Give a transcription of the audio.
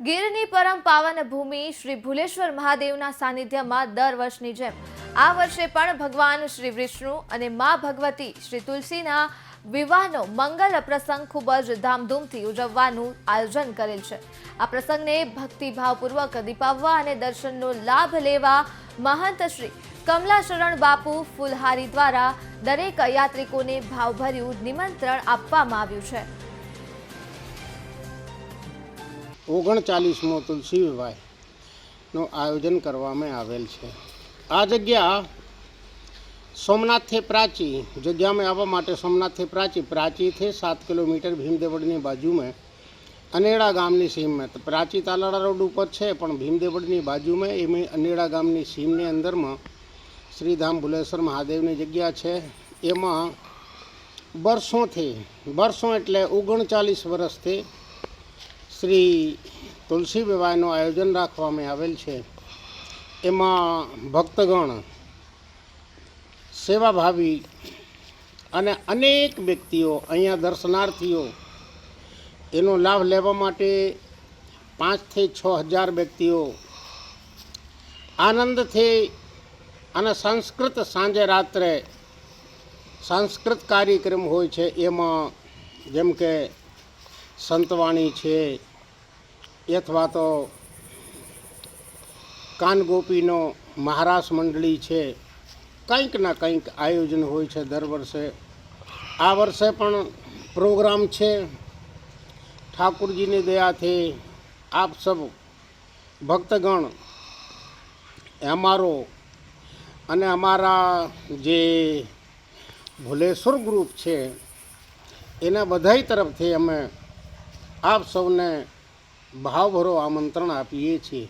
ગીરની પરમ પાવન ભૂમિ શ્રી ભુલેશ્વર મહાદેવના સાનિધ્યમાં દર વર્ષની જેમ આ વર્ષે પણ ભગવાન શ્રી વિષ્ણુ અને મા ભગવતી શ્રી તુલસીના વિવાહનો મંગલ પ્રસંગ ખૂબ જ ધામધૂમથી ઉજવવાનું આયોજન કરેલ છે। આ પ્રસંગને ભક્તિભાવપૂર્વક દીપાવવા અને દર્શનનો લાભ લેવા મહંત શ્રી કમલાશરણ બાપુ ફૂલહારી દ્વારા દરેક યાત્રિકોને ભાવભર્યું નિમંત્રણ આપવામાં આવ્યું છે। 39મો તુલસી વિવાહનું આયોજન કરવામાં આવેલ છે। આ જગ્યા सोमनाथ प्राची जगह में आवा माटे सोमनाथ प्राची थे 7 किलोमीटर भीमदेवड़नी बाजू में अनेड़ा गामनी सीम में तो प्राची तालाड़ा रोड पर है पण भीमदेवड़नी बाजू में एमें अनेड़ा गामनी सीम ने अंदर में श्रीधाम भुलेश्वर महादेव की जगह है। एमां वर्षों एटले 39 वर्ष थे श्री तुलसी विवाहનું आयोजन राखवामां आवेल छे। एमां भक्तगण सेवाभावी अने अनेक व्यक्तिओ अहींया दर्शनार्थीओ एनो लाभ लेवा माटे 5 થી 6 हज़ार व्यक्तिओ आनंदथी अने संस्कृत सांजे रात्रे सांस्कृत कार्यक्रम होय छे। एमां जेम के संतवाणी छे अथवा तो कानगोपीनो महाराज मंडली छे, कंईक ना कंईक आयोजन होय छे दर वर्षे। आ वर्षे पण प्रोग्राम छे। ठाकुरजी की दया थी आप सब भक्तगण अमारो अने अमारा जे भुलेश्वर ग्रुप छे एना बधाई तरफ थी अमे आप सबने भावभरो आमंत्रण आपीए छीए।